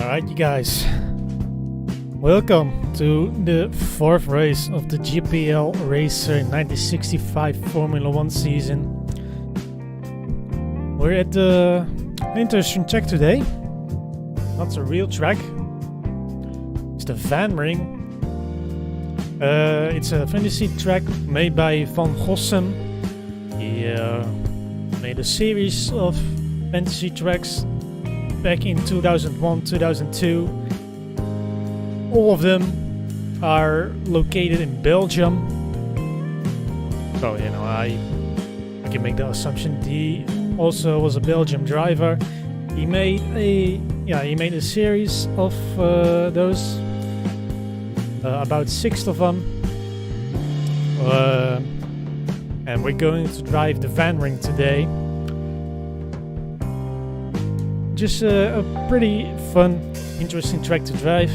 Alright, you guys. Welcome to the fourth race of the GPLRACER 1965 Formula 1 season. We're at the interesting track today. Not a real track. It's the Vanring. It's a fantasy track made by Van Gossem. He made a series of fantasy tracks back in 2001, 2002. All of them are located in Belgium. So, you know, I can make the assumption he also was a Belgian driver. He made a series of those, about 6 of them. And we're going to drive the Vanring today. Just a pretty fun, interesting track to drive.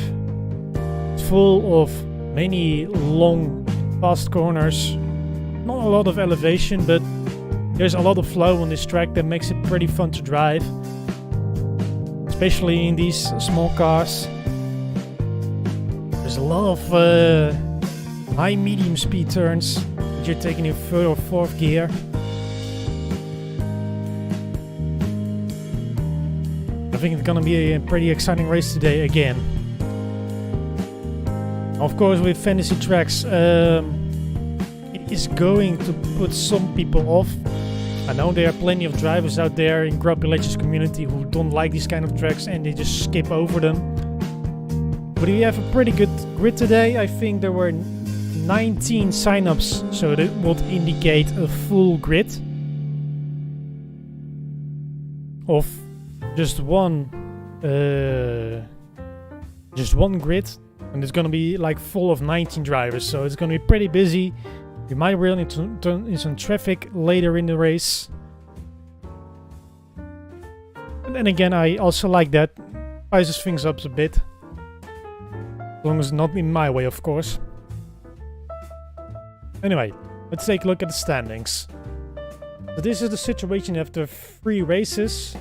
It's full of many long, fast corners. Not a lot of elevation, but there's a lot of flow on this track that makes it pretty fun to drive. Especially in these small cars. There's a lot of high, medium speed turns that you're taking in 3rd or 4th gear. I think it's gonna be a pretty exciting race today again. Of course, with fantasy tracks, it is going to put some people off. I know there are plenty of drivers out there in GPLRACER community who don't like these kind of tracks and they just skip over them. But we have a pretty good grid today. I think there were 19 signups, so that would indicate a full grid of just one grid, and it's gonna be like full of 19 drivers, so it's gonna be pretty busy. We might really need to turn in some traffic later in the race. And then again, I also like that. Spices things up a bit. As long as it's not in my way, of course. Anyway, let's take a look at the standings. So this is the situation after 3 races.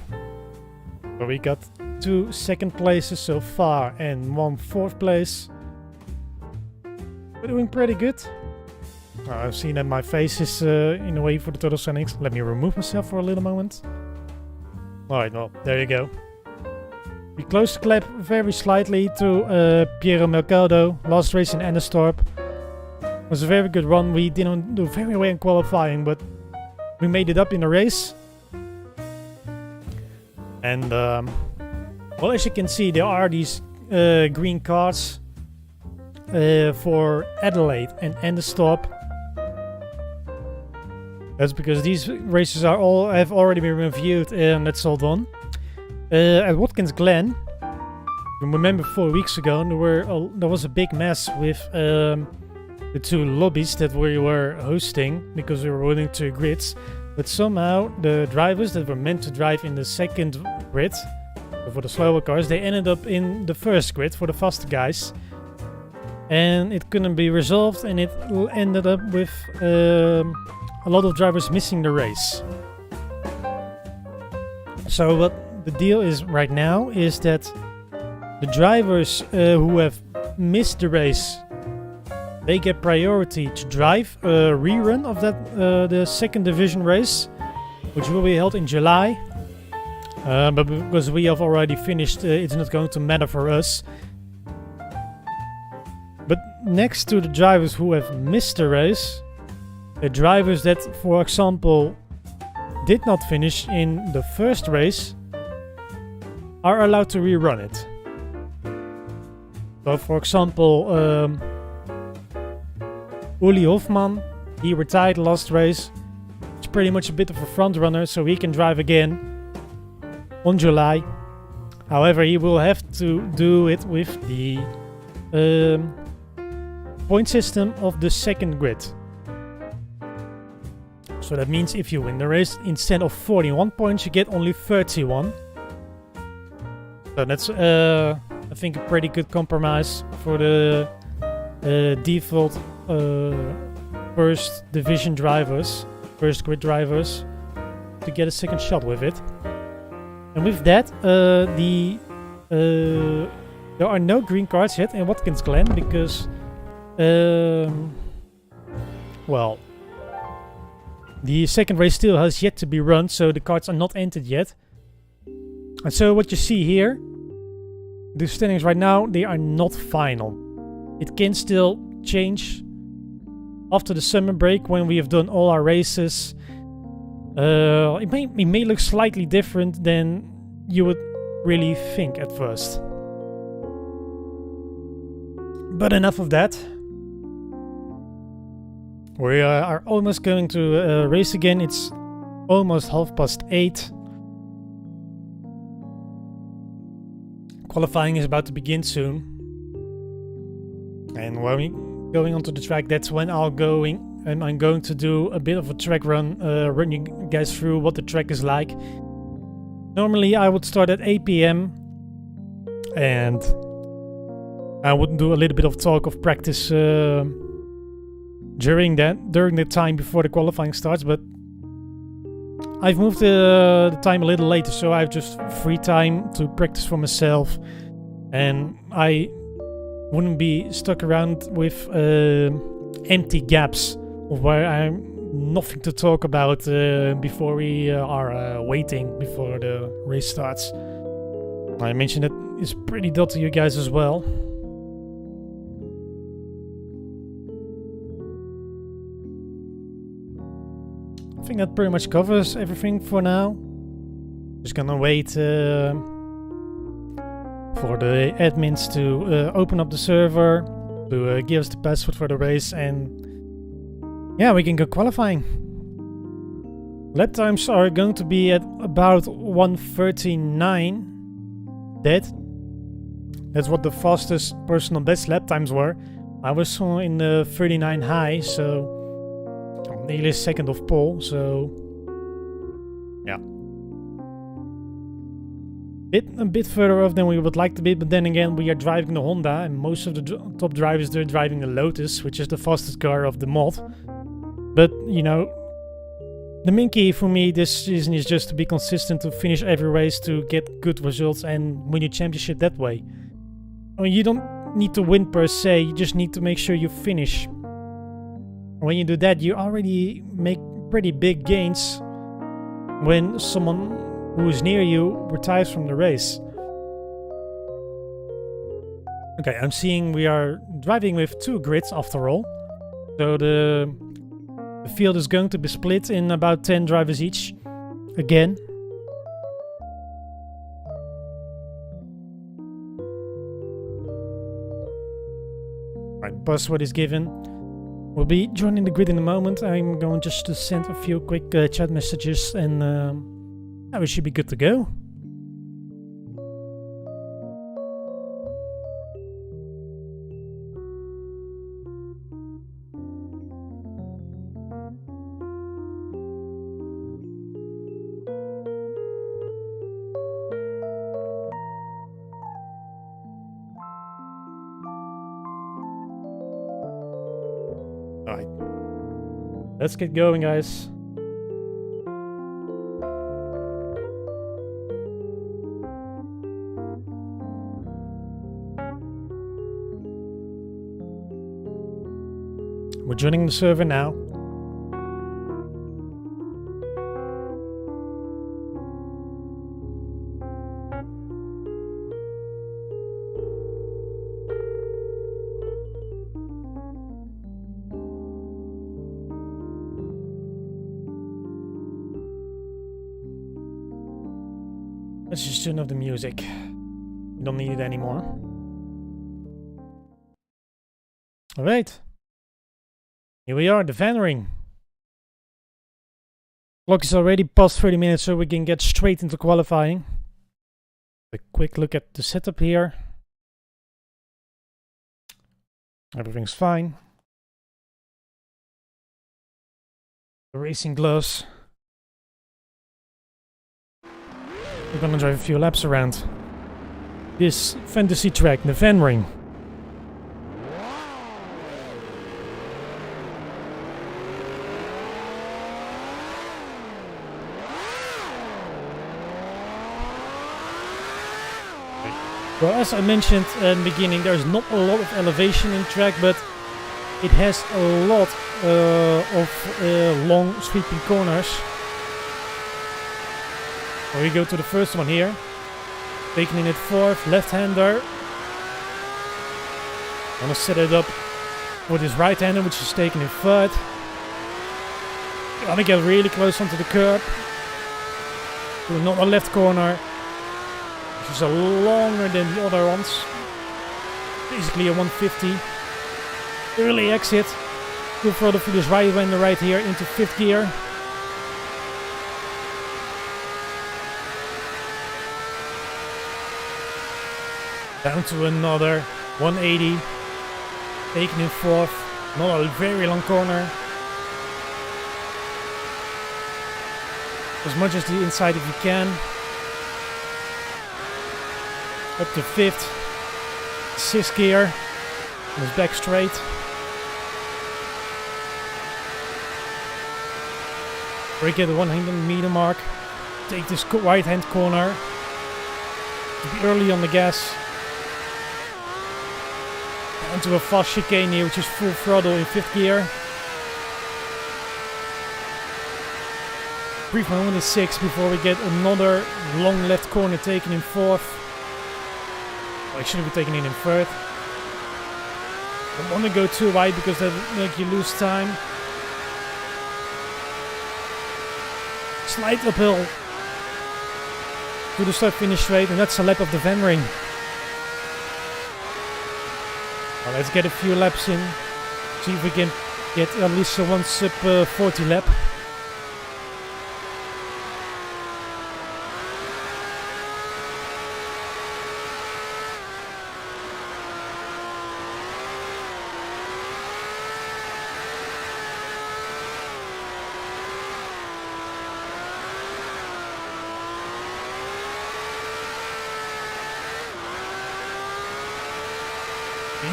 So we got 2 2nd places so far and 1 4th place. We're doing pretty good. I've seen that my face is in the way for the total standings. Let me remove myself for a little moment. Alright, well, there you go. We closed the clap very slightly to Piero Mercado. Last race in Enderstorp. It was a very good run. We didn't do very well in qualifying, but we made it up in the race. And, well, as you can see, there are these green cards for Adelaide and Enderstorp. That's because these races have already been reviewed and that's all done. At Watkins Glen, you remember 4 weeks ago, there was a big mess with the 2 lobbies that we were hosting because we were running 2 grids. But somehow the drivers that were meant to drive in the 2nd grid for the slower cars, they ended up in the 1st grid for the faster guys. And it couldn't be resolved, and it ended up with a lot of drivers missing the race. So what the deal is right now is that the drivers who have missed the race, they get priority to drive a rerun of that the 2nd division race, which will be held in July. But because we have already finished, it's not going to matter for us. But next to the drivers who have missed the race, the drivers that, for example, did not finish in the 1st race are allowed to rerun it. So, for example, Uli Hofman, he retired last race. He's pretty much a bit of a front runner, so he can drive again on July. However, he will have to do it with the point system of the 2nd grid. So that means if you win the race, instead of 41 points, you get only 31. So that's, I think, a pretty good compromise for the default 1st division drivers, 1st grid drivers, to get a 2nd shot with it. And with that, the there are no green cards yet in Watkins Glen because, well, the second race still has yet to be run, so the cards are not entered yet. And so what you see here, the standings right now, they are not final. It can still change after the summer break when we have done all our races. It may look slightly different than you would really think at first. But enough of that. We are almost going to race again. It's almost 8:30. Qualifying is about to begin soon. And when we're going onto the track, that's when I'm going to do a bit of a track run, run you guys through what the track is like. Normally I would start at 8 p.m. and I would do a little bit of talk of practice during the time before the qualifying starts, but I've moved the time a little later, so I have just free time to practice for myself, and I wouldn't be stuck around with empty gaps of where I'm nothing to talk about before we are waiting before the race starts. I mentioned that it's pretty dull to you guys as well. I think that pretty much covers everything for now. Just gonna wait for the admins to open up the server, to give us the password for the race, and yeah, we can go qualifying. Lap times are going to be at about 1:39. That's what the fastest personal best lap times were. I was in the 39 high, so I'm nearly second of pole, so yeah. A bit further off than we would like to be, but then again, we are driving the Honda, and most of the top drivers, they're driving the Lotus, which is the fastest car of the mod. But, you know, the main key for me this season is just to be consistent, to finish every race, to get good results and win your championship that way. I mean, you don't need to win per se, you just need to make sure you finish. When you do that, you already make pretty big gains when someone who is near you retires from the race. Okay, I'm seeing we are driving with 2 grids after all. So the field is going to be split in about 10 drivers each. Again. Right, password is given. We'll be joining the grid in a moment. I'm going just to send a few quick chat messages, and we should be good to go. Alright. Let's get going, guys. We're joining the server now. Let's just turn off the music. We don't need it anymore. Alright. Here we are, the Vanring. Clock is already past 30 minutes, so we can get straight into qualifying. A quick look at the setup here. Everything's fine. The racing gloves. We're gonna drive a few laps around this fantasy track, the Vanring. Well, as I mentioned in the beginning, there's not a lot of elevation in track, but it has a lot of long sweeping corners. So we go to the first one here. Taking in at fourth, left-hander. Gonna set it up with his right-hander, which is taken in third. Gonna get really close onto the curb. To another left corner, which is a longer than the other ones. Basically a 150. Early exit. Full throttle through this right-hander right here into fifth gear. Down to another 180. Taken in fourth. Not a very long corner. As much as the inside if you can. Up to fifth. Sixth gear. And it's back straight. Break at the 100 meter mark. Take this right hand corner. To be early on the gas. Into a fast chicane here, which is full throttle in fifth gear. Brief moment in sixth before we get another long left corner taken in fourth. Well, it should be taken in third. Don't want to go too wide because that will make you lose time. Slight uphill to the start finish straight, and that's a lap of the Vanring. Well, let's get a few laps in. See if we can get at least a 1 sub 40 lap.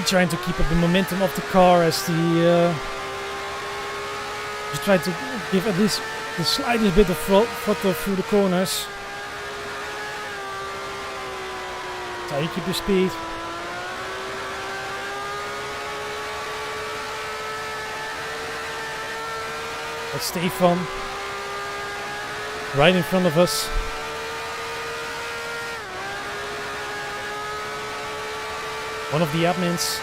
Trying to keep up the momentum of the car as the just try to give at least the slightest bit of throttle through the corners. That's how you keep your speed. That's Stefan right in front of us. One of the admins.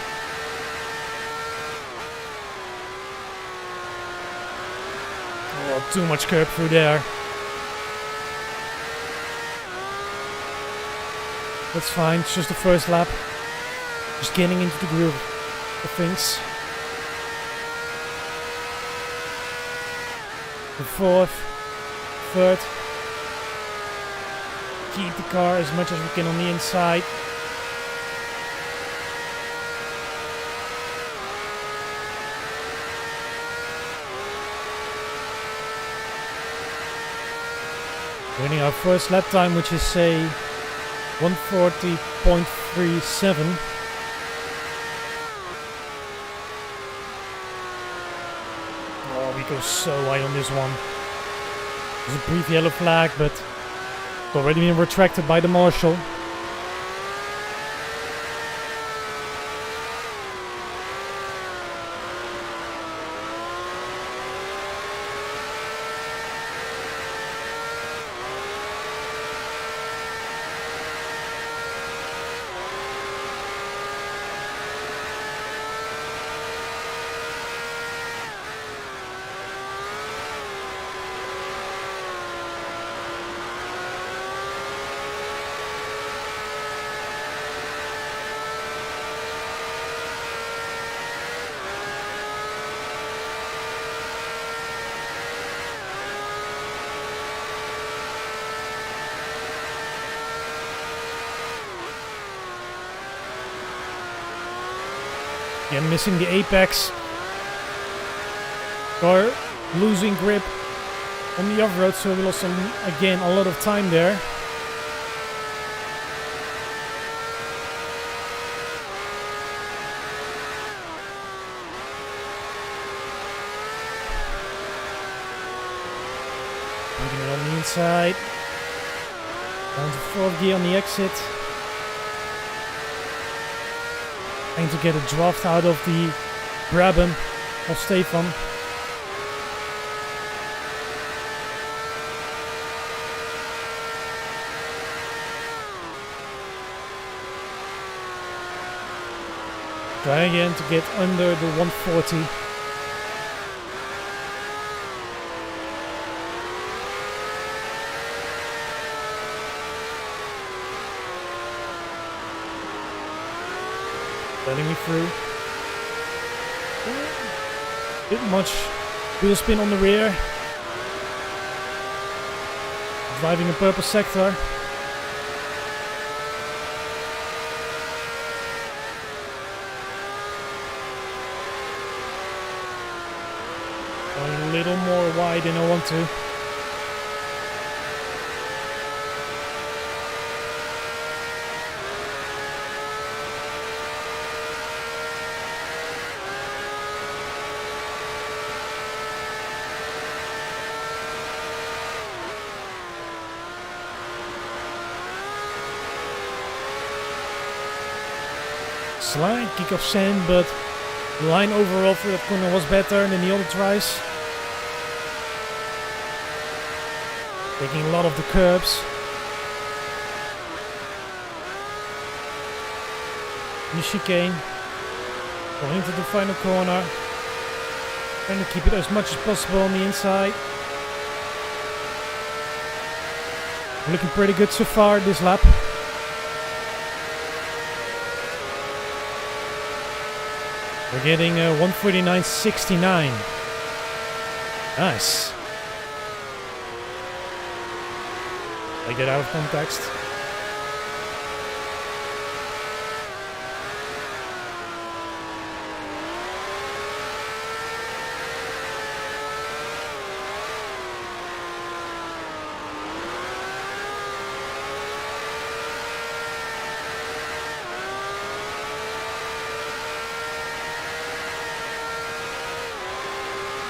Oh, too much curb through there. That's fine, it's just the first lap. Just getting into the groove of things. The fourth, third. Keep the car as much as we can on the inside. Winning our first lap time, which is a 140.37. Oh, we go so high on this one. There's a brief yellow flag, but it's already been retracted by the marshal. Again, missing the apex. Car losing grip on the off-road, so we lost again a lot of time there. Moving it on the inside. Down to fourth gear on the exit. Trying to get a draft out of the Brabham of Stefan. Try again to get under the 140. Letting me through. Bit much wheel spin on the rear. Driving a purple sector. Going a little more wide than I want to. Slight kick of sand, but the line overall for that corner was better than the other tries. Taking a lot of the curbs. In the chicane. Going into the final corner. Trying to keep it as much as possible on the inside. Looking pretty good so far this lap. We're getting 149.69. Nice. Take that out of context.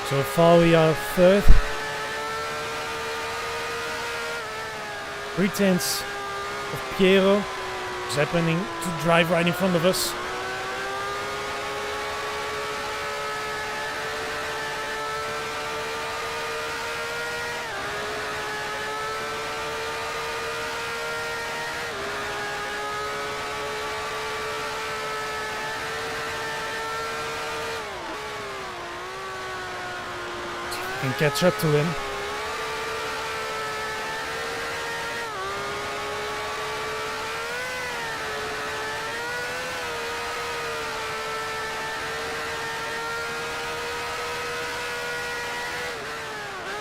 So far we are third. 3/10 of Piero is happening to drive right in front of us. Can catch up to him.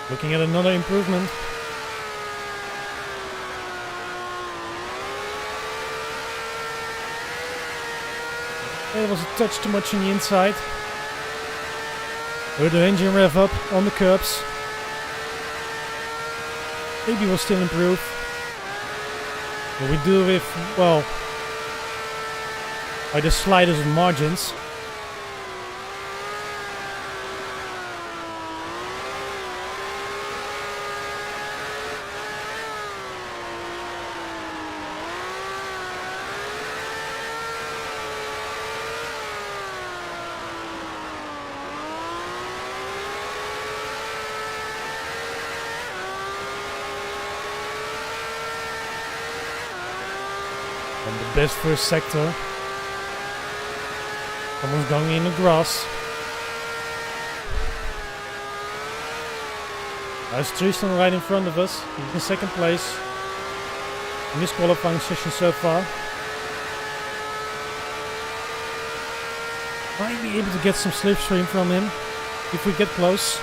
Looking at another improvement. There was a touch too much on the inside. With the engine rev up on the curbs. Maybe we'll still improve. What we do with, well, are the sliders and margins. And the best first sector. Someone's going in the grass. There's Tristan right in front of us. He's in second place in this qualifying session so far. Might be able to get some slipstream from him if we get close.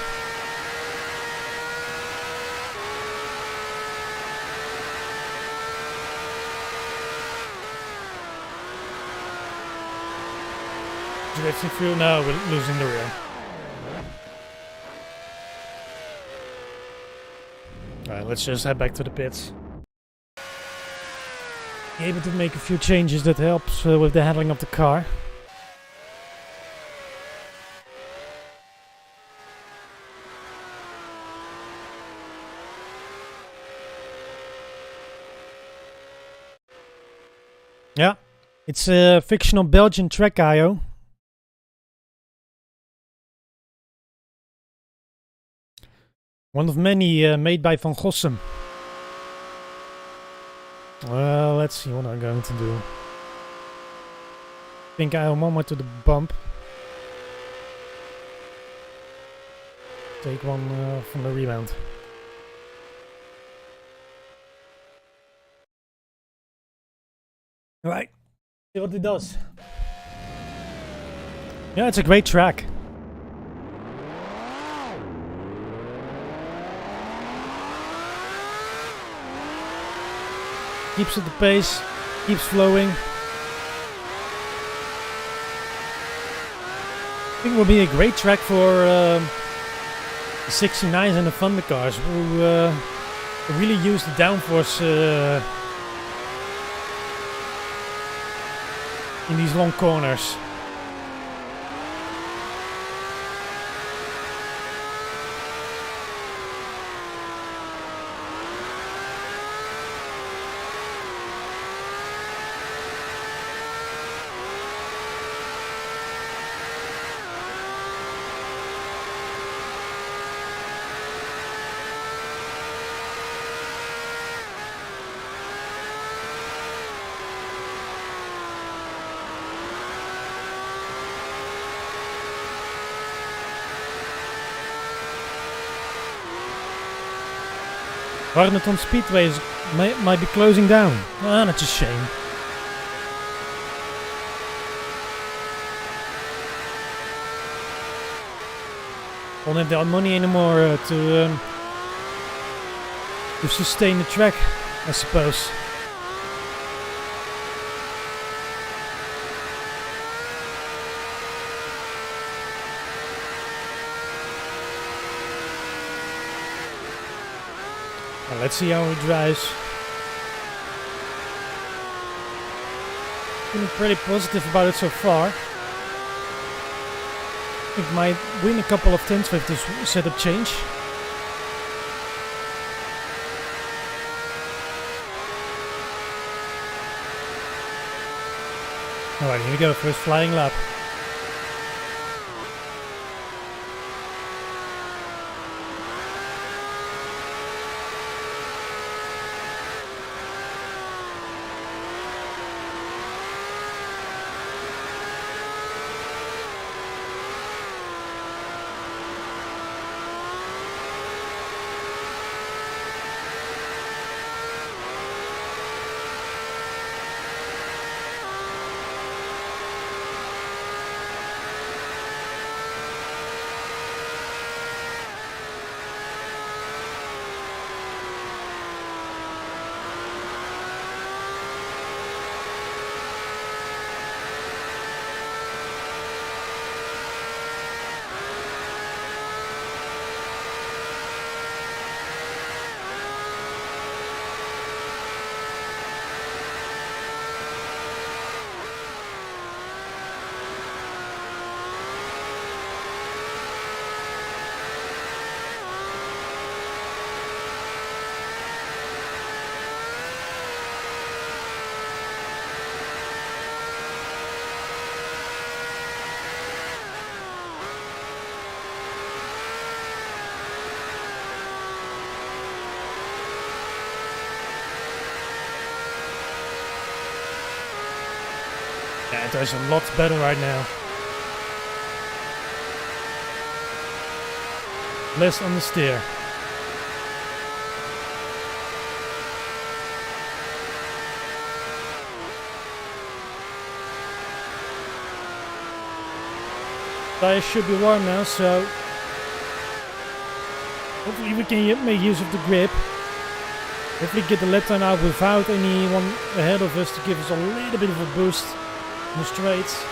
Drifting through, now we're losing the rear. Alright, let's just head back to the pits. Be able to make a few changes that helps with the handling of the car. Yeah, It's a fictional Belgian track, IO. One of many made by Van Gossem. Well, let's see what I'm going to do. I think I'm on my to the bump. Take one from the rebound. Alright, see what it does. Yeah, it's a great track. Keeps at the pace, keeps flowing. I think it will be a great track for the 69s and the Thunder cars who really use the downforce in these long corners. Warneton Speedway might be closing down. Ah, that's a shame. Don't have the money anymore to sustain the track, I suppose. Well, let's see how he drives. Feeling pretty positive about it so far. I think might win a couple of tenths with this setup change. Alright, here we go, first flying lap. Yeah, it does a lot better right now. Less on the steer. Tires should be warm now, so hopefully we can make use of the grip. Hopefully get the lap time out without anyone ahead of us to give us a little bit of a boost in the straights.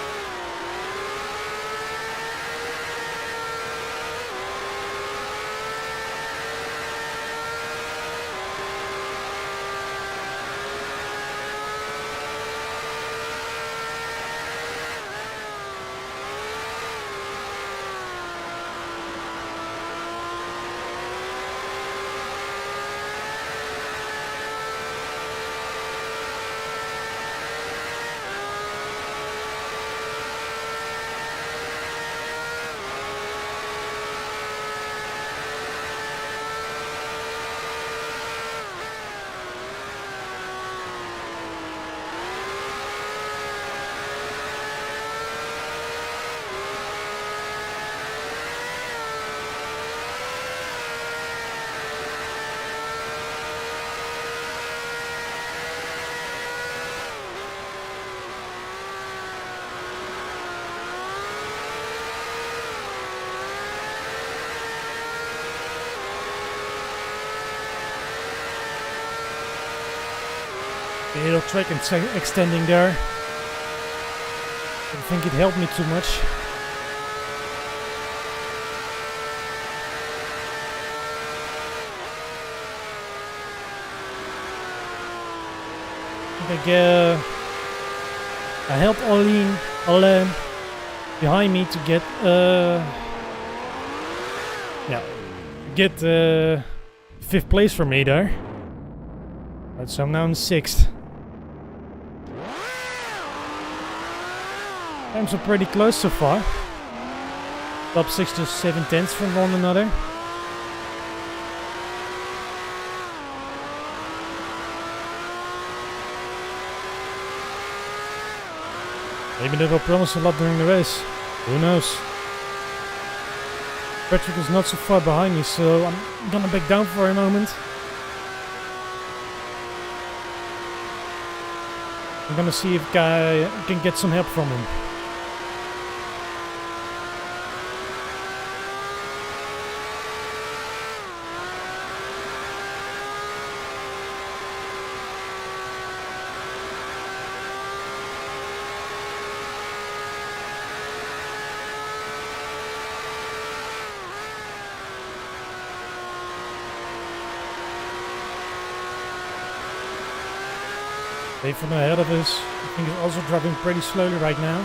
The little track extending there. I don't think it helped me too much. I think I helped Alain behind me to get get 5th place for me there. Right, so I'm now in 6th. Times are pretty close so far. Top 6 to 7/10 from one another. Maybe that will promise a lot during the race. Who knows? Patrick is not so far behind me, so I'm gonna back down for a moment. I'm gonna see if I can get some help from him. Stefan ahead of us. I think he's also driving pretty slowly right now.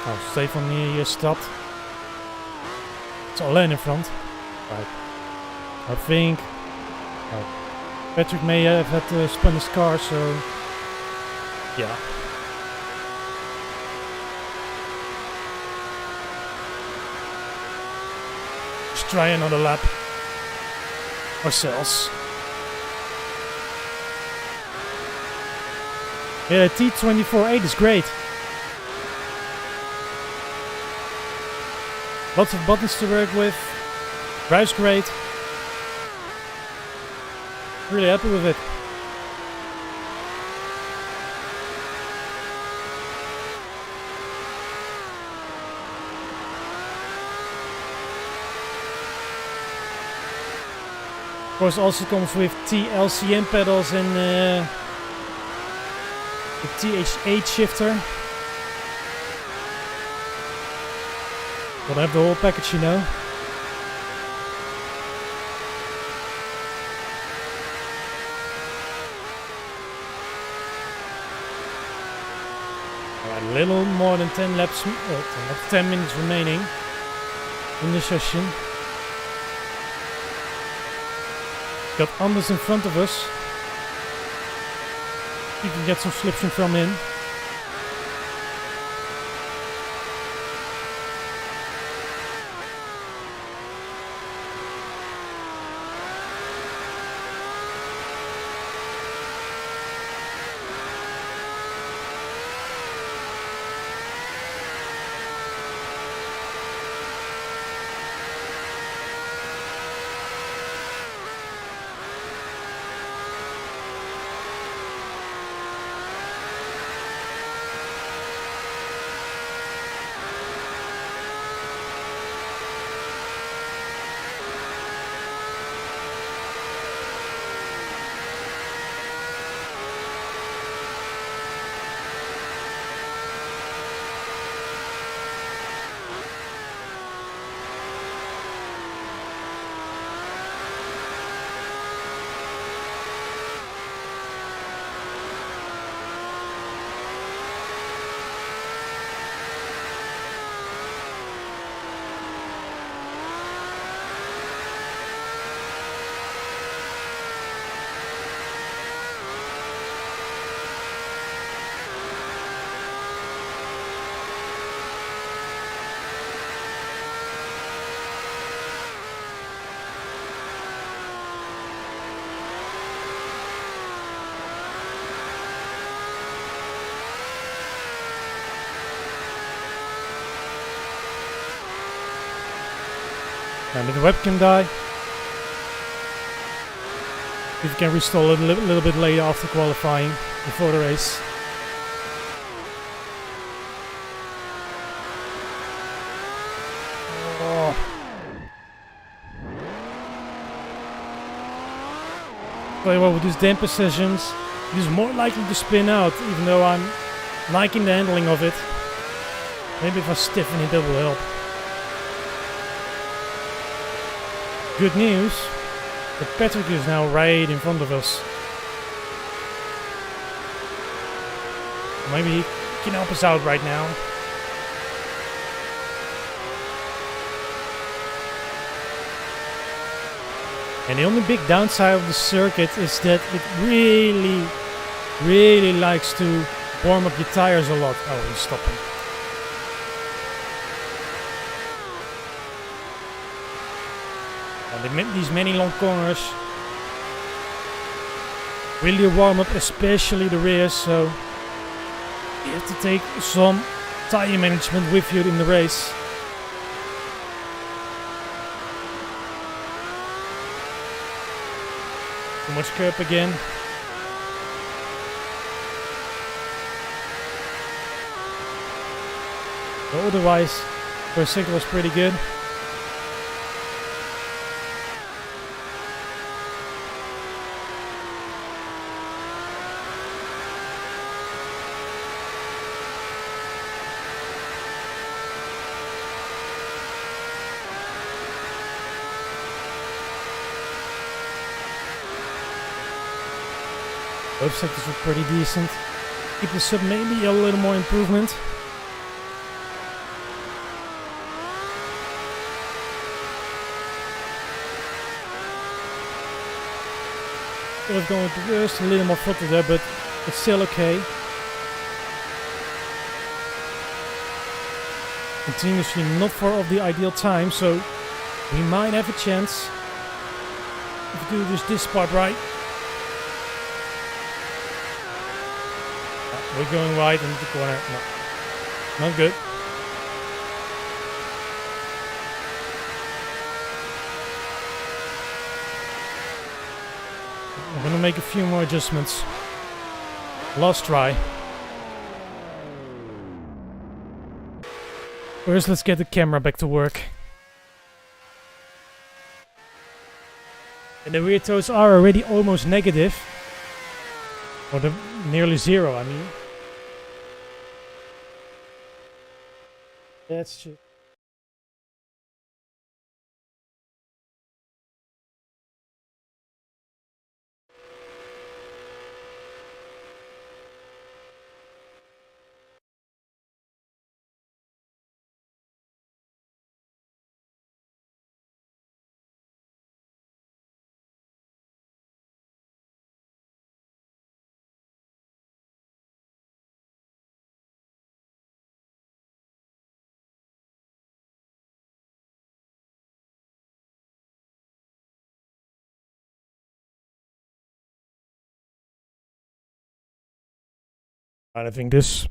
Oh, Stefan he stopped. It's Alain in front. Right. I think Patrick may have had to spin his car, so yeah. Let's try another lap ourselves. Yeah, T24.8 is great. Lots of buttons to work with. Drives great. Really happy with it. Of course, also comes with TLCM pedals and the TH8 shifter. Gotta have the whole package, you know. Alright, a little more than 10 laps, 10 minutes remaining in the session. Got Anders in front of us. You can get some slips from in. And the webcam die. If you can restore it a little bit later after qualifying, before the race. Oh. But well, with these damper sessions, it is more likely to spin out, even though I'm liking the handling of it. Maybe if I stiffen it, that will help. Good news, but Patrick is now right in front of us. Maybe he can help us out right now. And the only big downside of the circuit is that it really likes to warm up your tires a lot. Oh, he's stopping. And these many long corners really warm up, especially the rear, so you have to take some tire management with you in the race. Too much curb again. But otherwise, first sector was pretty good. Both sectors were pretty decent. Keep the sub maybe a little more improvement. Could have gone with reverse, a little more throttle there, but it's still okay. Continuously not far off the ideal time, so we might have a chance if we do this part right. We're going wide into the corner. No, not good. I'm gonna make a few more adjustments. Last try. First, let's get the camera back to work. And the rear toes are already almost negative. Or nearly zero, I mean. That's just... I think this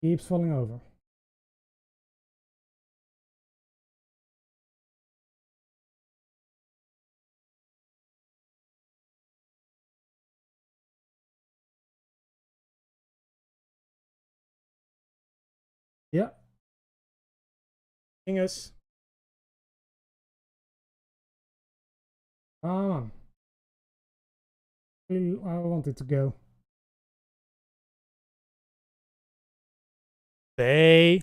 keeps falling over. Yeah. Fingers. I want it to go. Stay.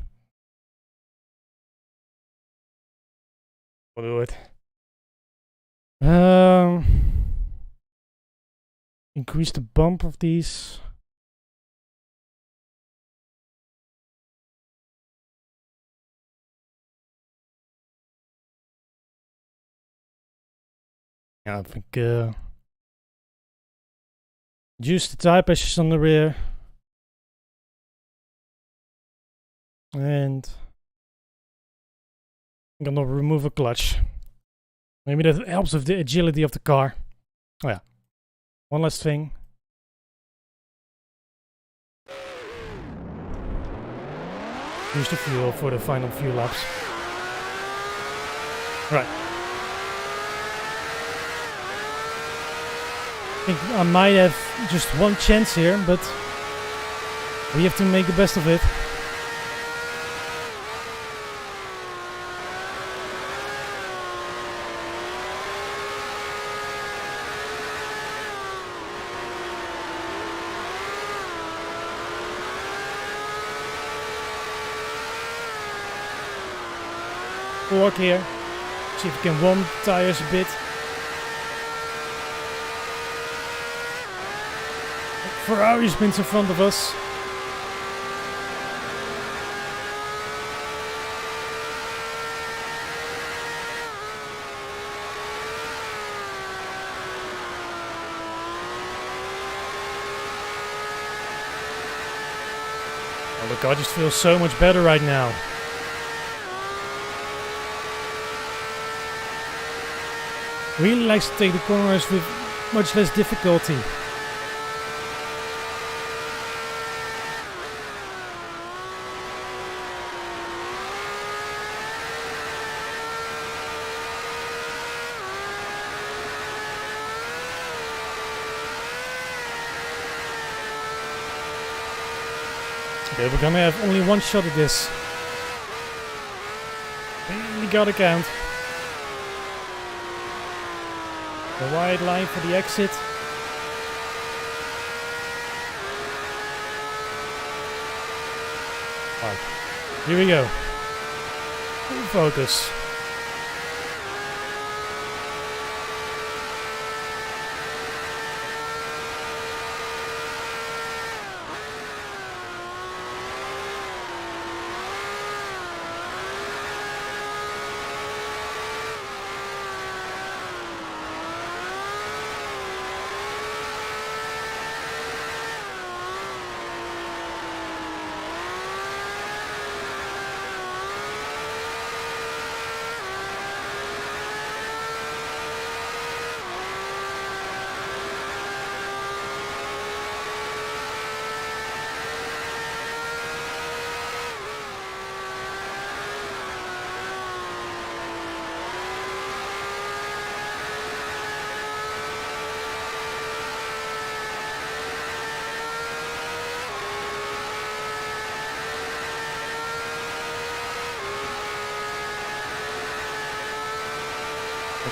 We'll do it. Increase the bump of these. Yeah, I think reduce the tire pressures on the rear. And I'm gonna remove a clutch. Maybe that helps with the agility of the car. Oh yeah. One last thing. Use the fuel for the final few laps. Right. I think I might have just one chance here, but we have to make the best of it. fork here. See if we can warm the tires a bit. Ferrari spins in front of us. Oh look, I just feel so much better right now. Really likes to take the corners with much less difficulty. Okay, we're gonna have only one shot at this. Really gotta count. The wide line for the exit. Alright, here we go. Full focus.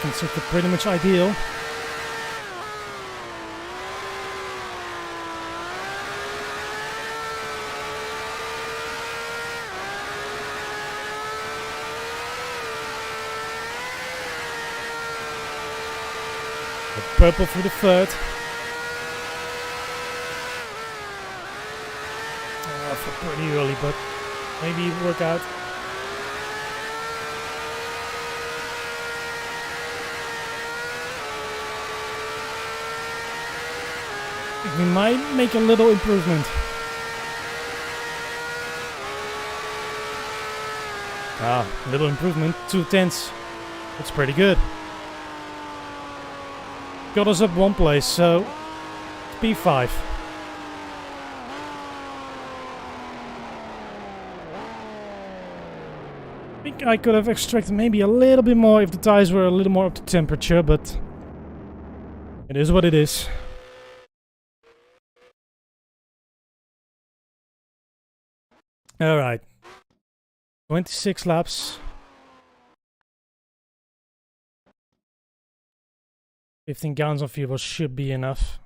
Seconds are pretty much ideal. The purple for the third. For pretty early, but maybe it work out. We might make a little improvement. Little improvement, 2/10. That's pretty good. Got us up one place, so it's P5. I think I could have extracted maybe a little bit more if the tires were a little more up to temperature, but it is what it is. Alright, 26 laps. 15 gallons of fuel should be enough.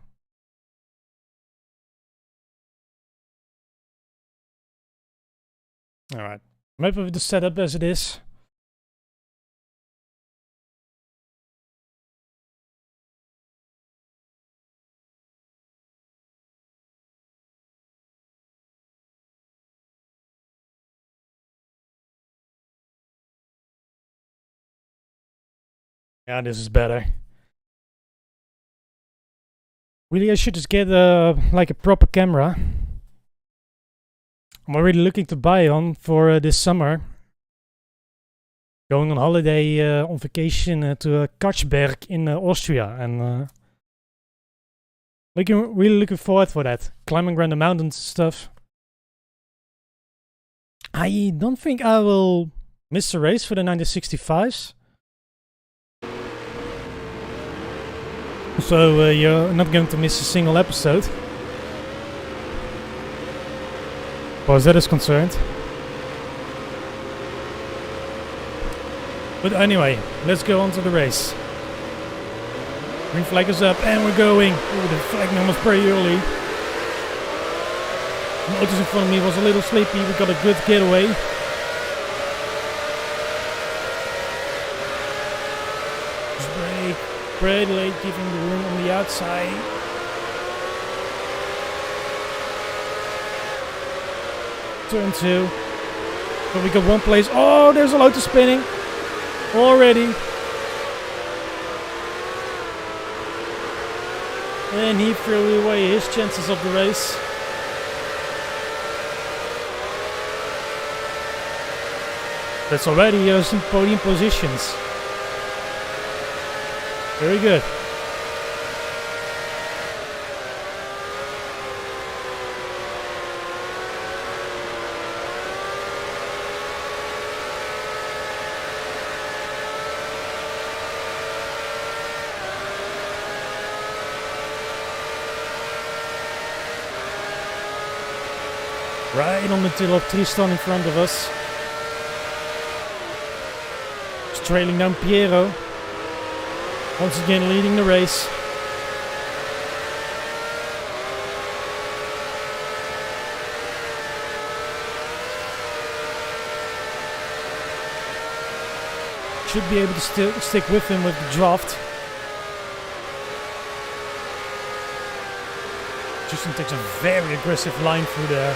Alright, I'm happy with the setup as it is. Yeah, this is better. Really, I should just get like a proper camera. I'm already looking to buy one for this summer. Going on holiday, on vacation to Katzberg in Austria, and really looking forward for that. Climbing around the mountains and stuff. I don't think I will miss the race for the 1965s. So you're not going to miss a single episode, as far as that is concerned. But anyway, let's go on to the race. Green flag is up and we're going. Ooh, the flag man was pretty early. The motors in front of me was a little sleepy. We got a good getaway. pretty late, giving the room on the outside. Turn 2. So we got one place. Oh, there's a Lotus spinning already. And he threw away his chances of the race. That's already some podium positions. Very good. Right on the tail of Tristan in front of us. He's trailing down Piero. Once again leading the race. Should be able to still stick with him with the draft. Justin takes a very aggressive line through there.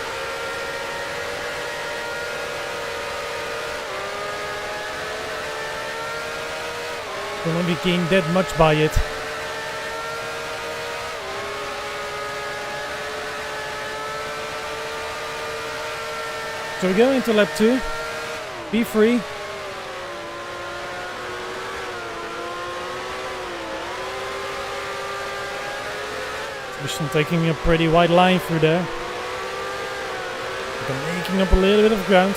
Don't want to gain that much by it. So we go into lap 2. Be free. Just taking a pretty wide line through there. They're making up a little bit of ground.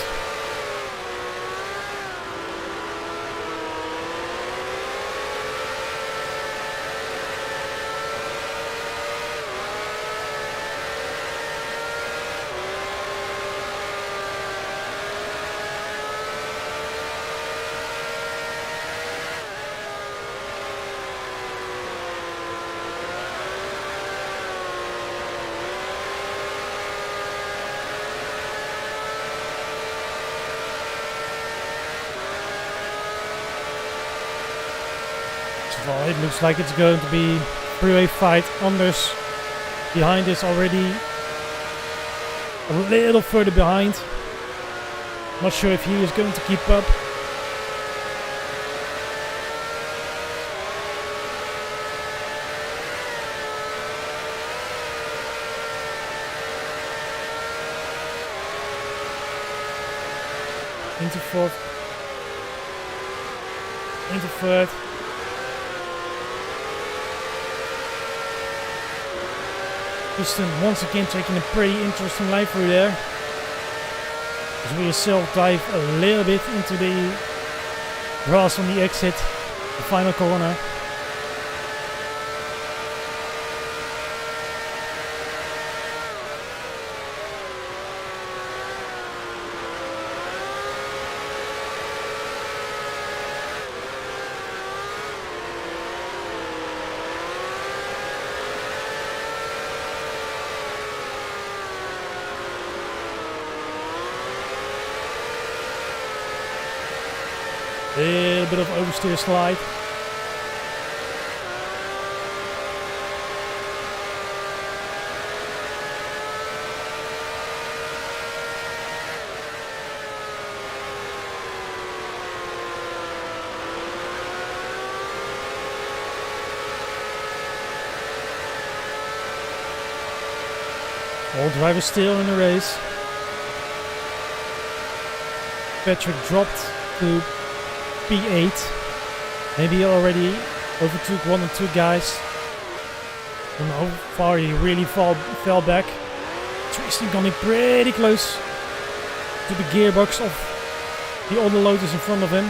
Well, it looks like it's going to be three-way fight. Anders behind is already a little further behind. Not sure if he is going to keep up. Into fourth. Into third. Justin once again taking a pretty interesting line through there. As we self-dive a little bit into the grass on the exit, the final corner. A little bit of oversteer slide. All drivers still in the race. Patrick dropped to P8. Maybe he already overtook one or two guys. I don't know how far he really fell back. Tristan coming pretty close to the gearbox of the other Lotus in front of him.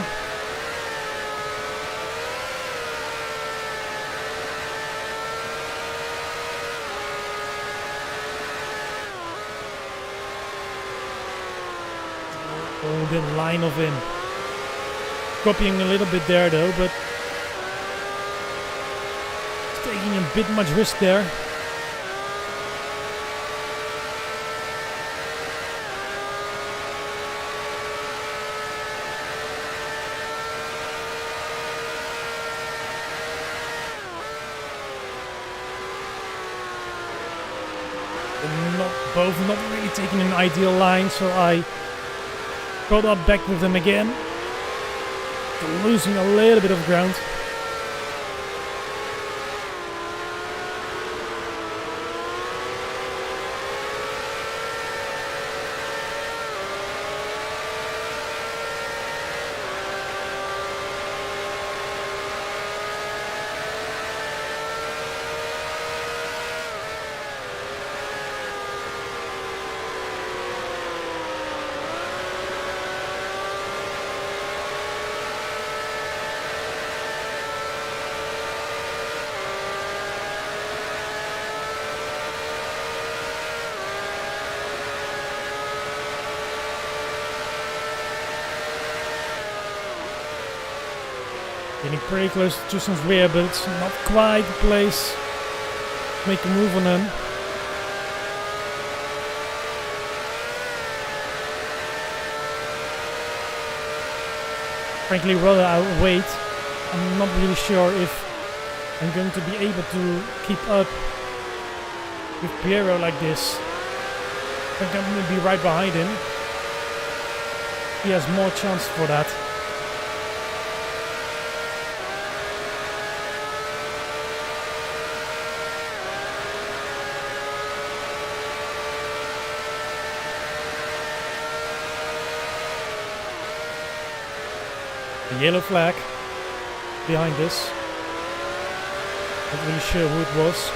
Oh, the line of him. Copying a little bit there though, but taking a bit much risk there. both not really taking an ideal line, so I got up back with them again. Losing a little bit of ground. Getting pretty close to Tristan's rear, but it's not quite the place to make a move on them. Frankly, rather I'll wait. I'm not really sure if I'm going to be able to keep up with Piero like this. I think I'm going to be right behind him. He has more chance for that. The yellow flag behind us. Not really sure who it was.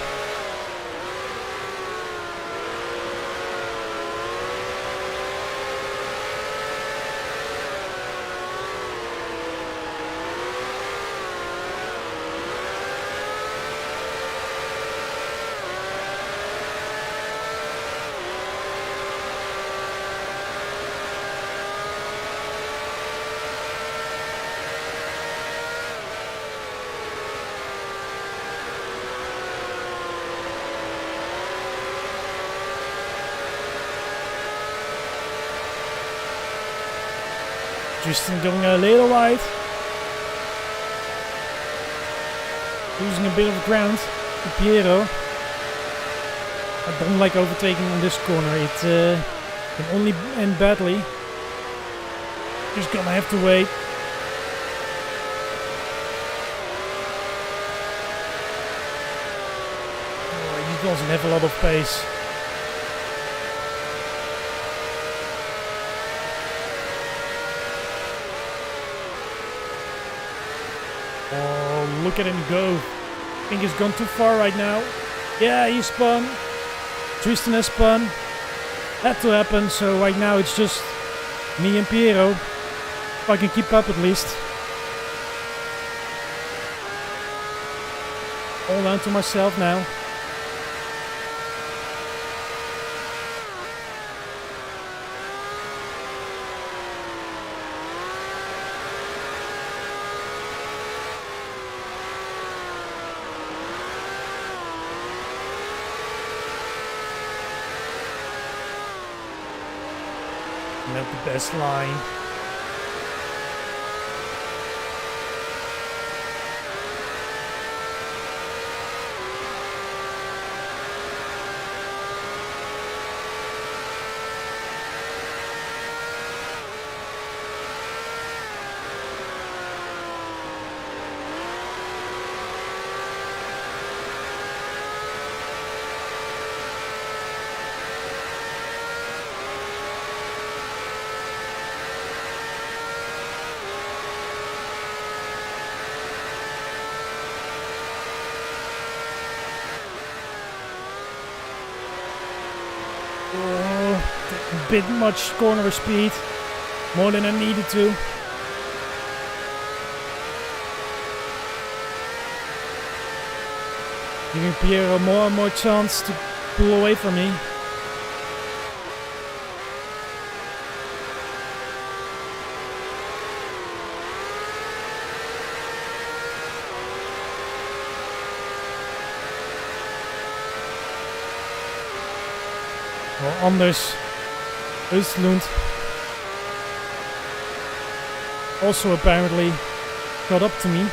Tristan going a little wide. Losing a bit of ground to Piero. I don't like overtaking on this corner. It can only end badly. Just gonna have to wait. Oh, he doesn't have a lot of pace. Oh, look at him go. I think he's gone too far right now. Yeah, he spun. Tristan has spun. Had to happen, so right now it's just me and Piero. If I can keep up at least. All down to myself now. Not the best line. A bit much corner speed, more than I needed to. Giving Piero more and more chance to pull away from me. Well, Anders Östlund also apparently got up to me.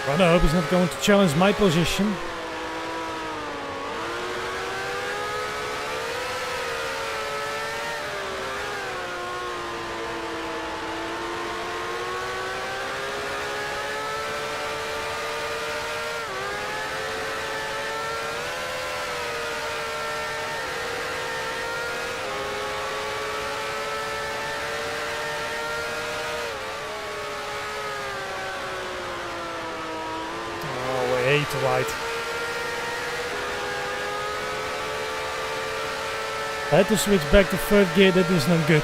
Well, I hope he's not going to challenge my position. To right. I had to switch back to third gear, that is not good.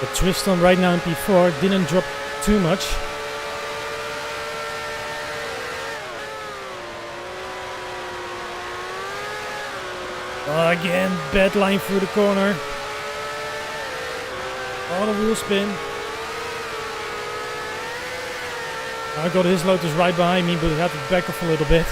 The twist on right now in P4 didn't drop too much. Again, bad line through the corner. On a wheel spin. I got his Lotus right behind me, but I had to back off a little bit.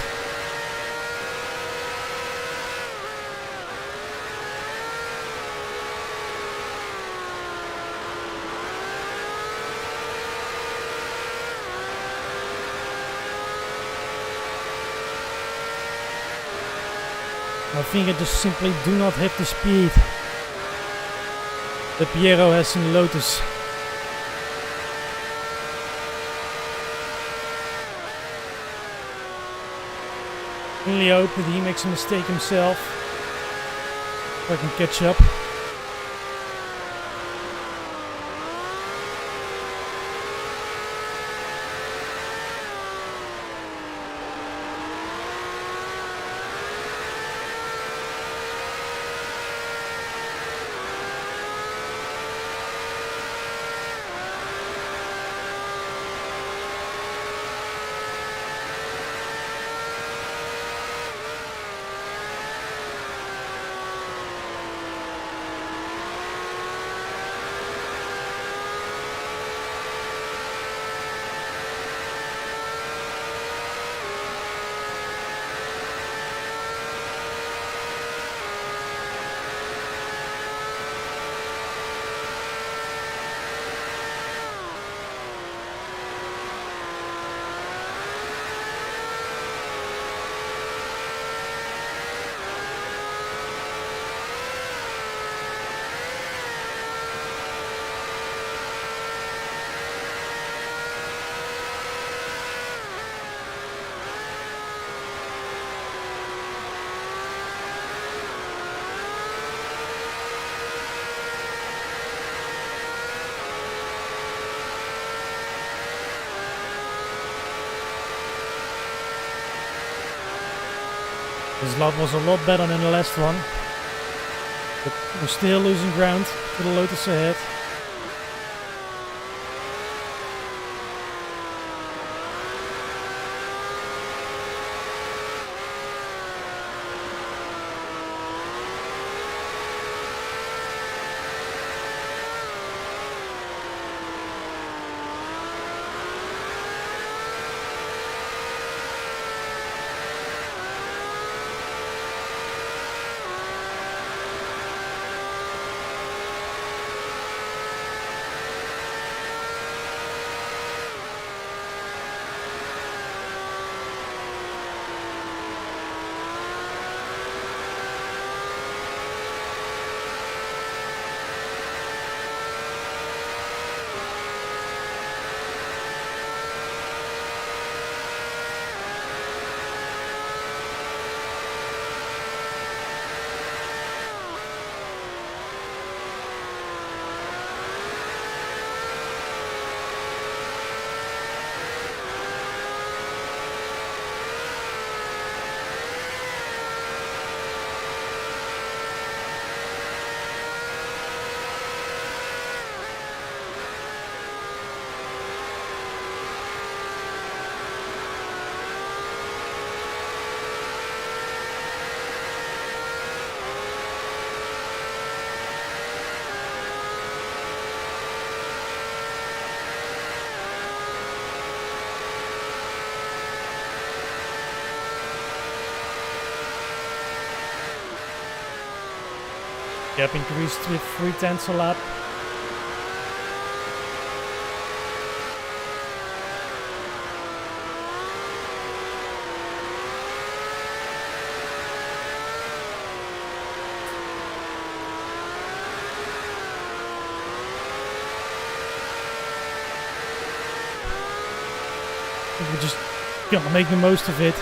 I think I just simply do not have the speed that Piero has in the Lotus. Really hope that he makes a mistake himself, so I can catch up. His lap was a lot better than the last one, but we're still losing ground to the Lotus ahead. Gap increased with 0.3 a lap. And we're just gonna make the most of it.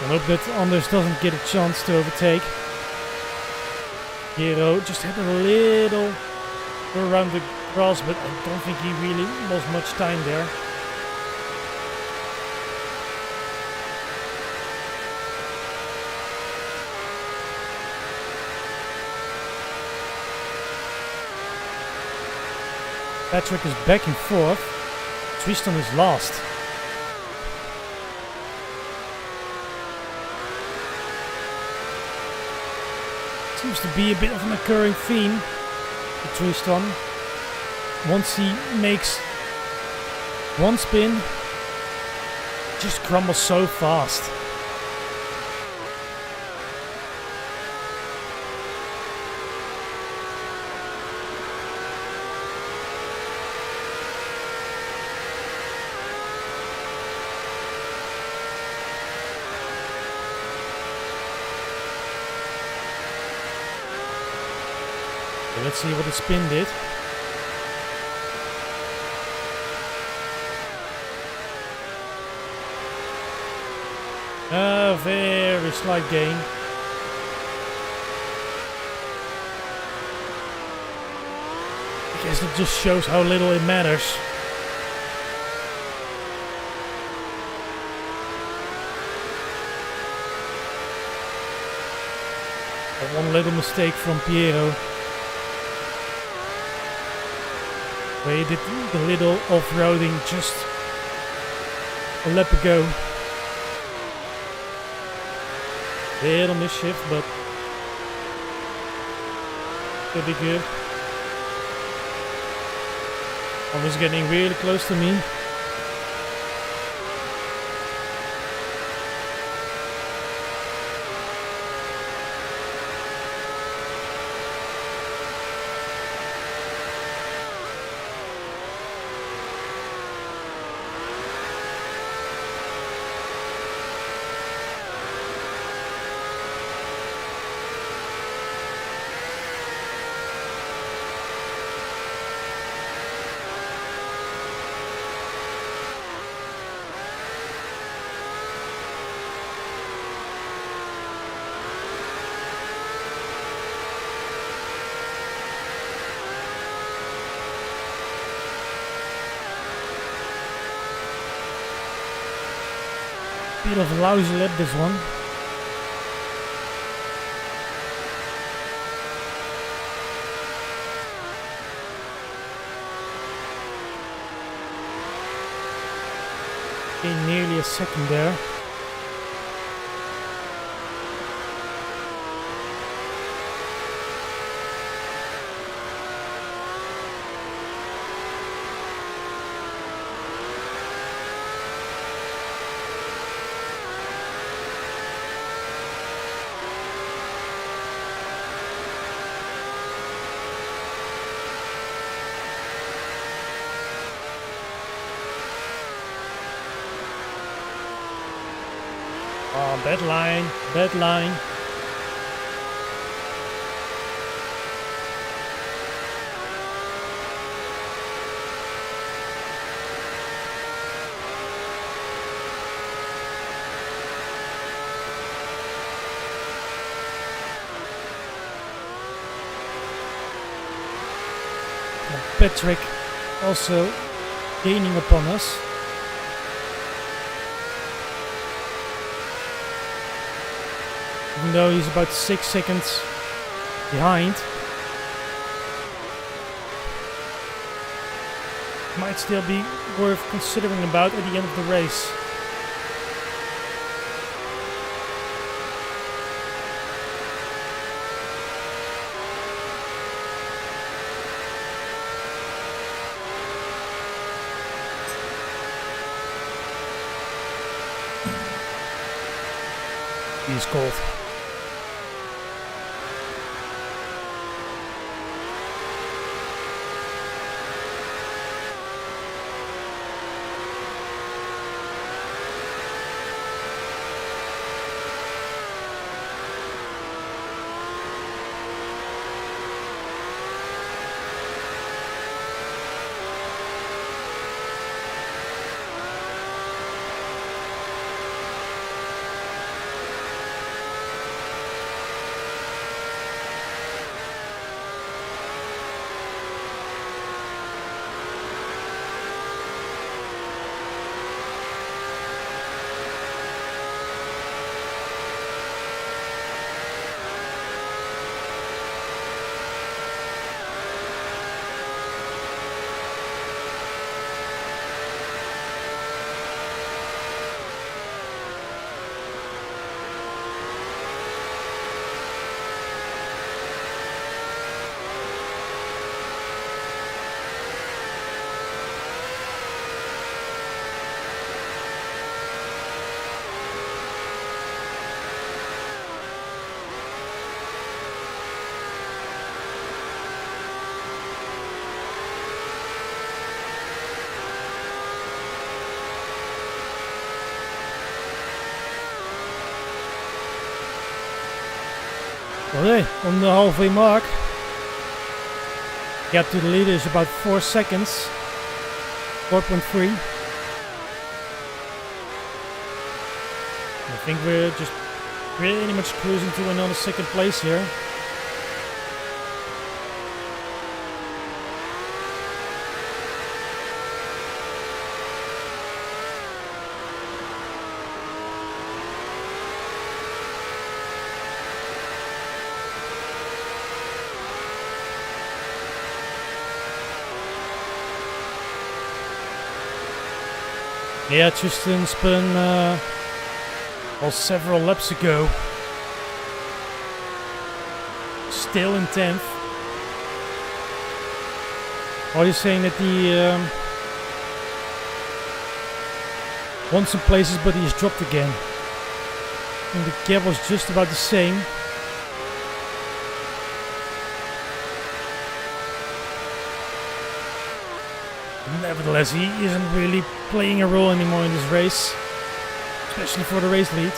I hope that Anders doesn't get a chance to overtake. Hero just had a little around the grass, but I don't think he really lost much time there. Patrick is back in fourth. Tristan is last. Seems to be a bit of an occurring theme with Tristan. Once he makes one spin, just crumbles so fast. Let's see what the spin did. A very slight gain. I guess it just shows how little it matters. But one little mistake from Piero, where he did the little off-roading just a lap ago. Little misshift, but could be good. I was getting really close to me. Bit of a lousy lap, this one. Okay, nearly a second there. Oh, bad line, bad line. Patrick also gaining upon us. Even though he's about 6 seconds behind. Might still be worth considering about at the end of the race. He's cold. Okay, on the halfway mark. Gap to the leader is about 4 seconds. 4.3. I think we're just pretty much cruising to another second place here. Yeah, Tristan spun several laps ago. Still in 10th. Are you saying that the won some places but he's dropped again? And the gap was just about the same. Nevertheless, he isn't really playing a role anymore in this race, especially for the race lead.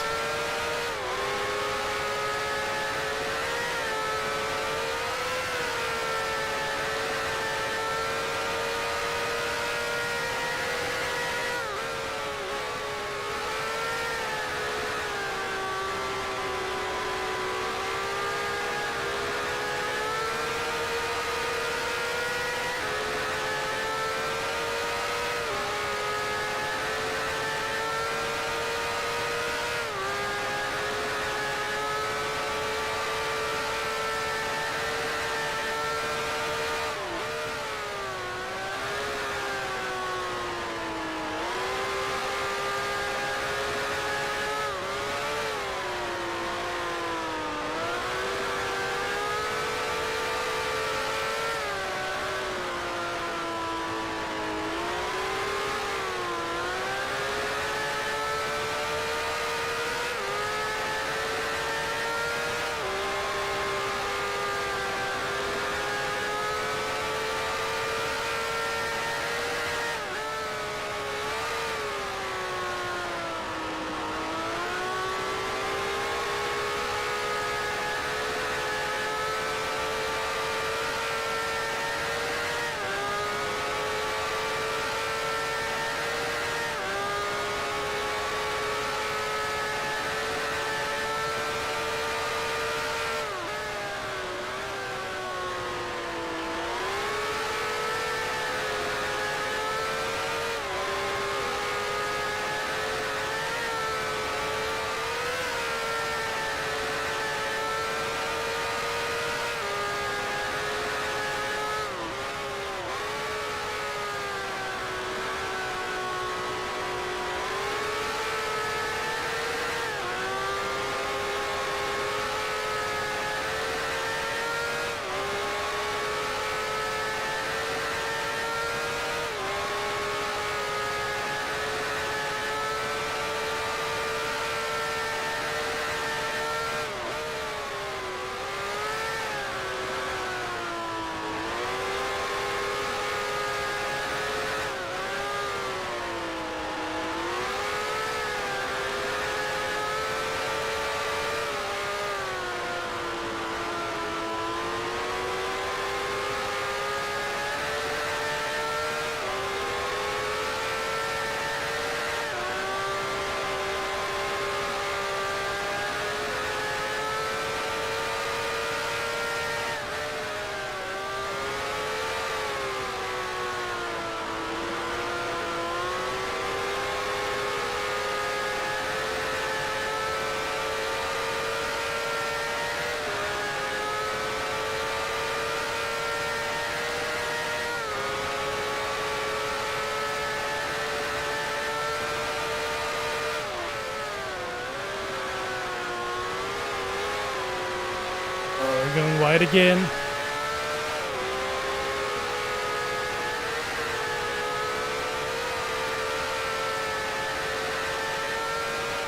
Going wide again.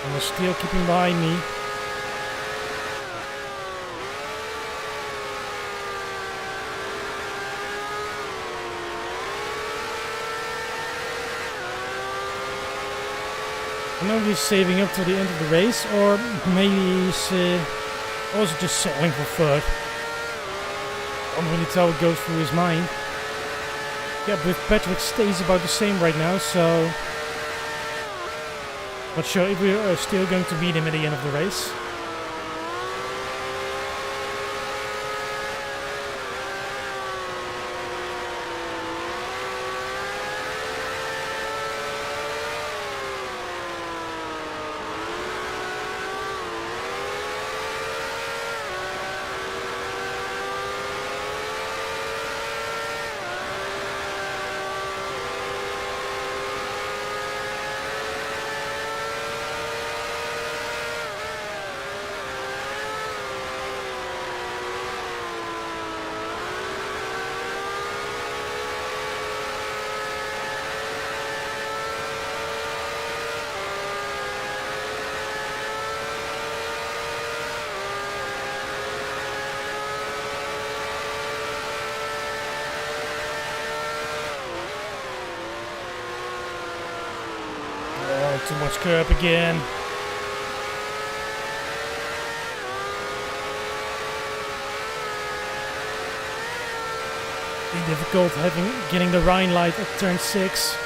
And they're still keeping behind me. I don't know if he's saving up to the end of the race, or maybe he's Also just settling for third. Don't really tell what goes through his mind. Yeah, but Patrick stays about the same right now, so... Not sure if we are still going to beat him at the end of the race. Too much curb again. Be difficult getting the Rhine light at turn 6.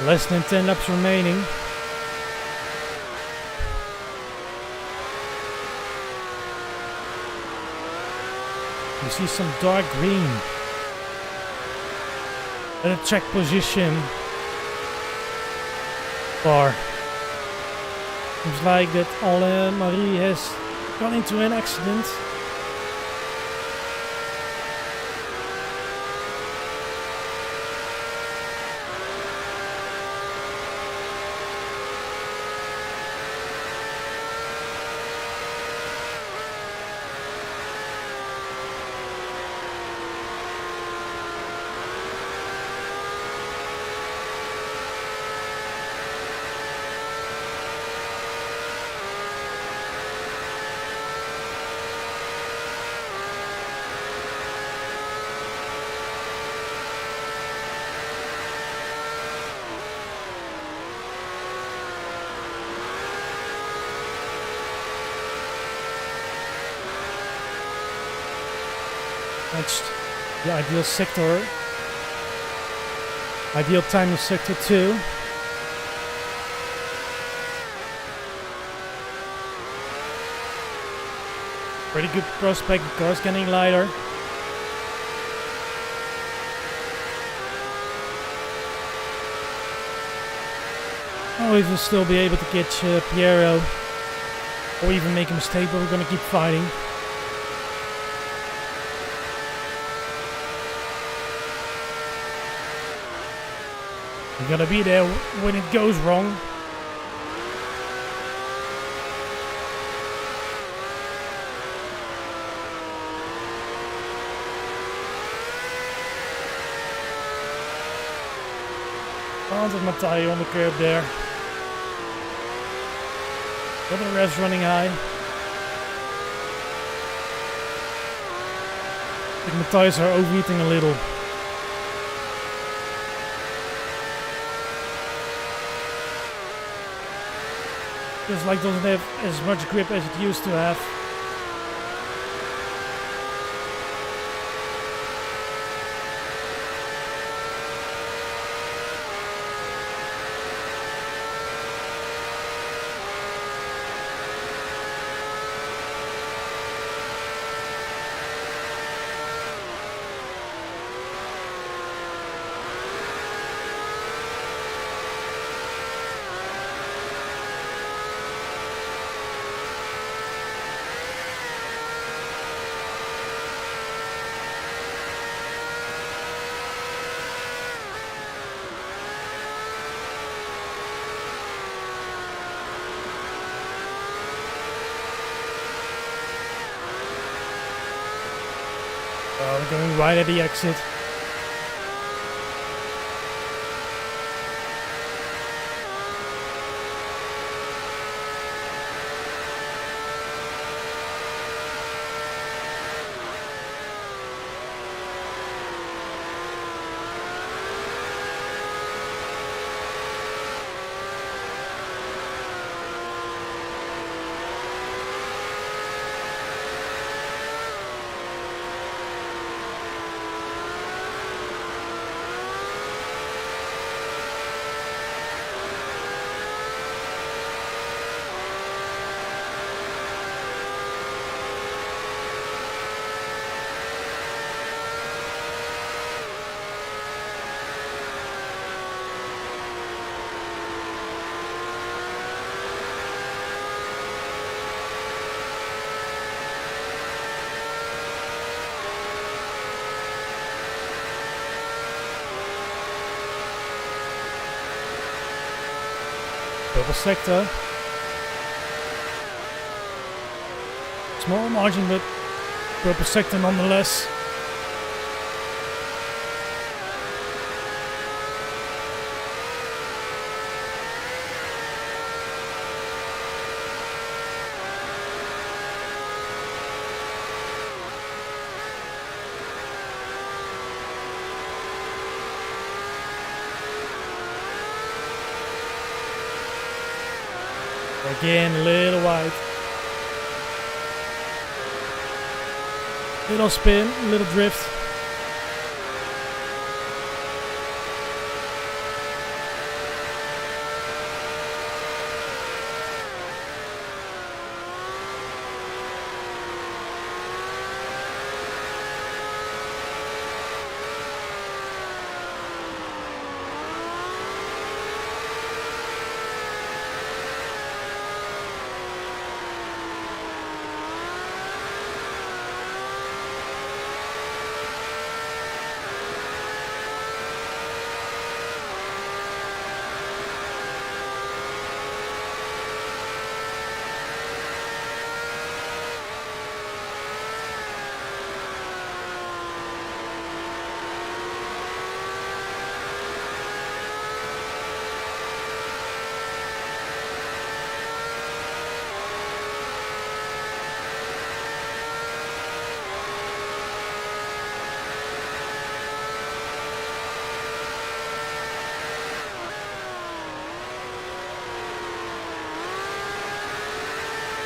Less than 10 laps remaining. You see some dark green at a track position bar. Seems like that Alain Marie has gone into an accident. That's the ideal sector. Ideal time in sector 2. Pretty good prospect, the car's getting lighter. Oh, we will still be able to catch Piero. Or even make a mistake, but we're gonna keep fighting. We're gonna be there when it goes wrong. Planted my tire on the curb there. Got the revs running high. I think my tires are overheating a little. Just like doesn't have as much grip as it used to have. We're going right at the exit. purple sector. Small margin, but purple sector nonetheless. Again, a little wide. Little spin, little drift.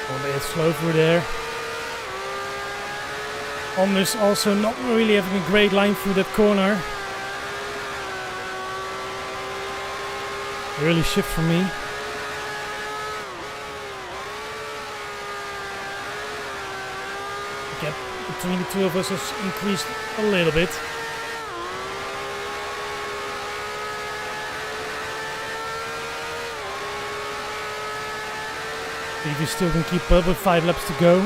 A bit slow through there. Anders also not really having a great line through that corner. Early shift for me. The gap between the two of us has increased a little bit. If you still can keep up with 5 laps to go.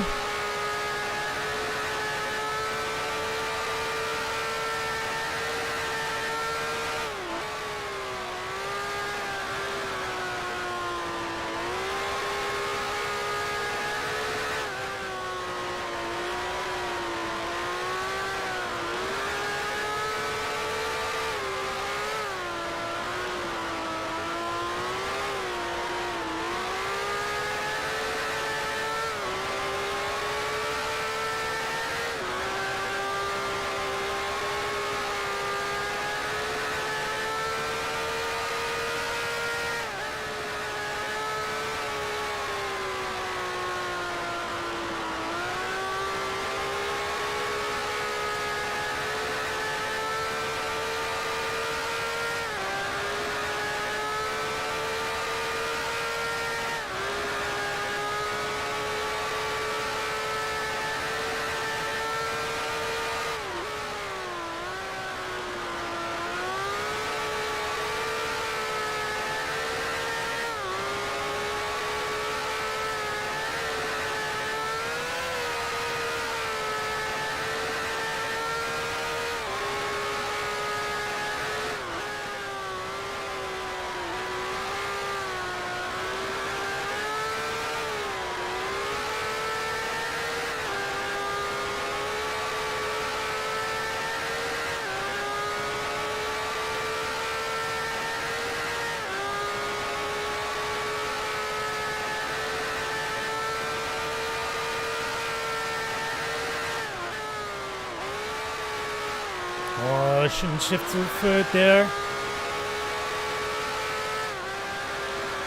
Oh, I shouldn't shift to third there.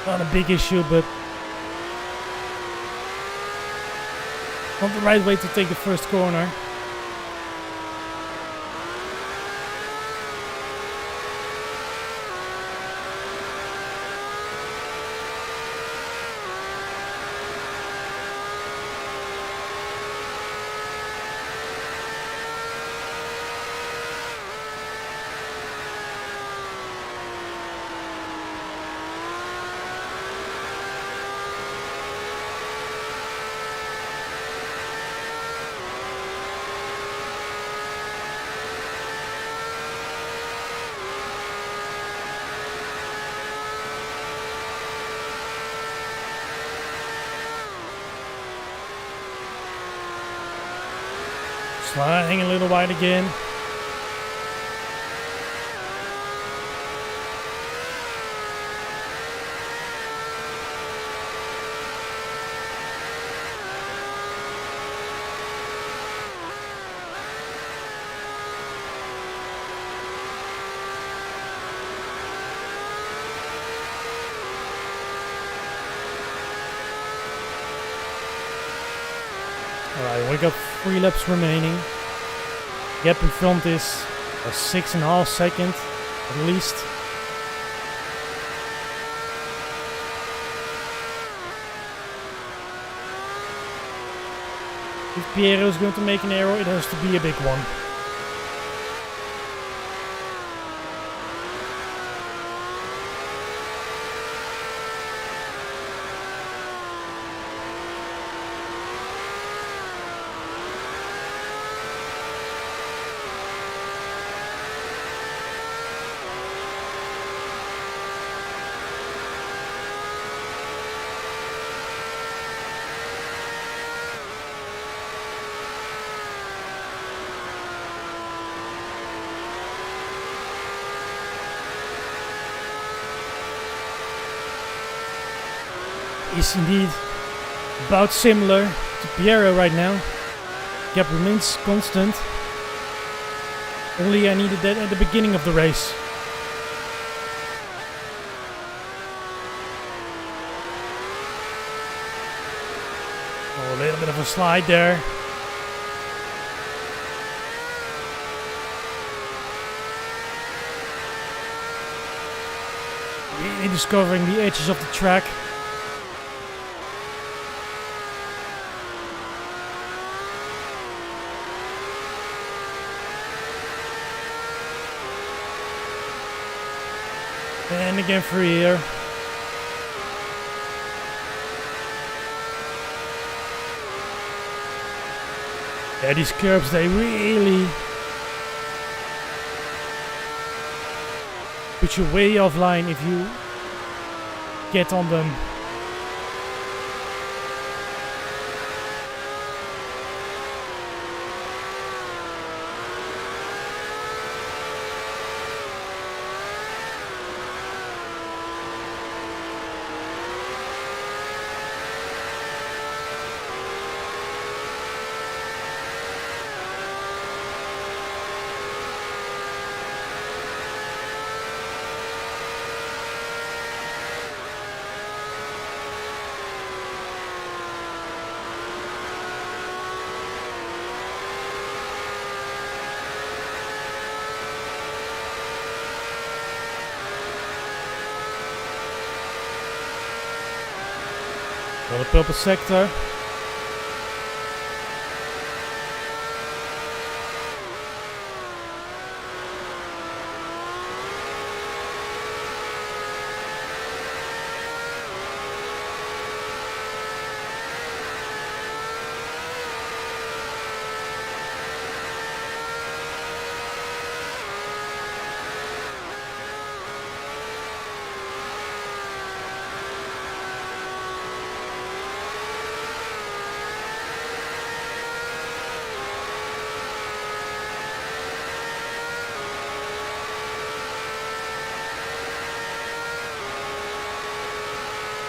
Not a big issue, but not the right way to take the first corner. Sliding a little wide again. Alright, we got 3 laps remaining. Gap in front is 6.5 seconds at least. If Piero is going to make an error, it has to be a big one. Is indeed about similar to Piero right now. Gap remains constant. Only I needed that at the beginning of the race. Oh, a little bit of a slide there. Really discovering the edges of the track. And again through here. Yeah, these curbs, they really put you way offline if you get on them. Well, the purple sector.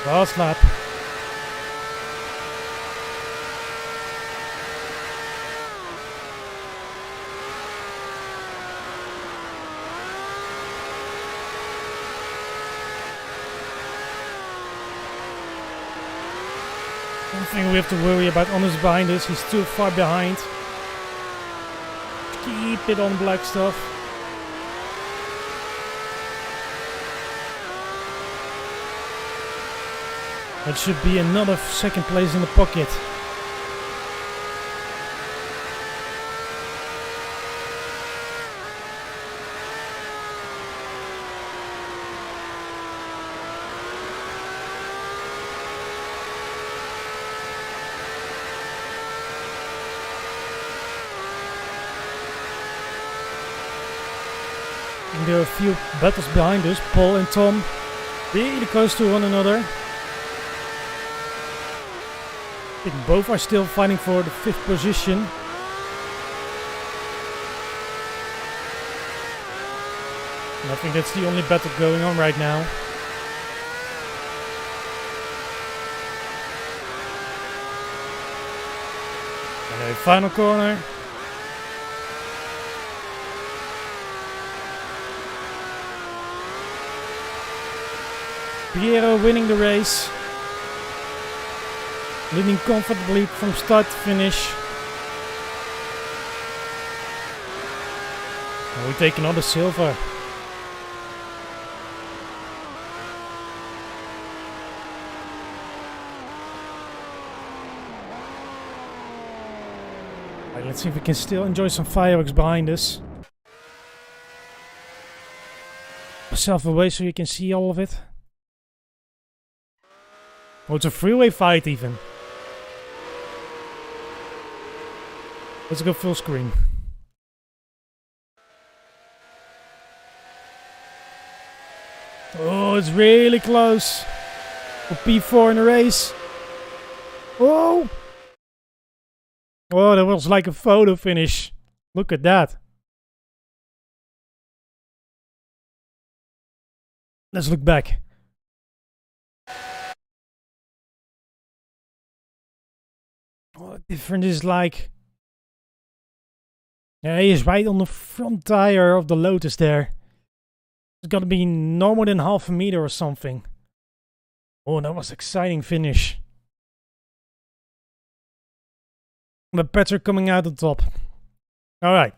Last lap. One thing we have to worry about Honest behind us, he's too far behind. Keep it on black stuff. That should be another second place in the pocket. And there are a few battles behind us. Paul and Tom really close to one another. I think both are still fighting for the 5th position. And I think that's the only battle going on right now. And a final corner. Piero winning the race. Leading comfortably from start to finish. And we take another silver. Right, let's see if we can still enjoy some fireworks behind us. Myself away so you can see all of it. Oh, it's a freeway fight even. Let's go full screen. Oh, it's really close. For P4 in the race. Oh! Oh, that was like a photo finish. Look at that. Let's look back. Oh, the difference is like... Yeah, he is right on the front tire of the Lotus there. It's gotta be no more than half a meter or something. Oh, that was an exciting finish. But Patrick coming out on top. Alright.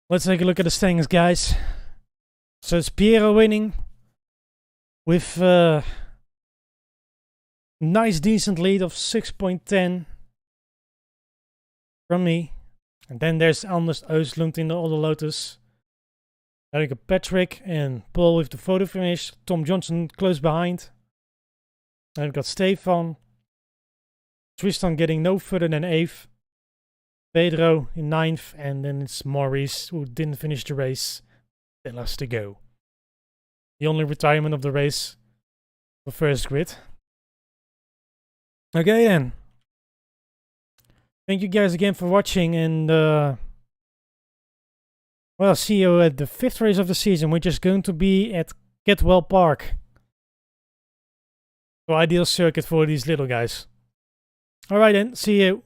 Let's take a look at the standings, guys. So it's Piero winning. With a nice decent lead of 6.10 from me. And then there's Anders Östlund in the other Lotus. Then we got Patrick and Paul with the photo finish. Tom Johnson close behind. Then we've got Stefan. Tristan getting no further than 8th. Pedro in 9th. And then it's Maurice who didn't finish the race. Still has to go. The only retirement of the race for first grid. Okay then. Thank you guys again for watching, and well, see you at the 5th race of the season, which is going to be at Ketwell Park. So ideal circuit for these little guys. Alright then, see you.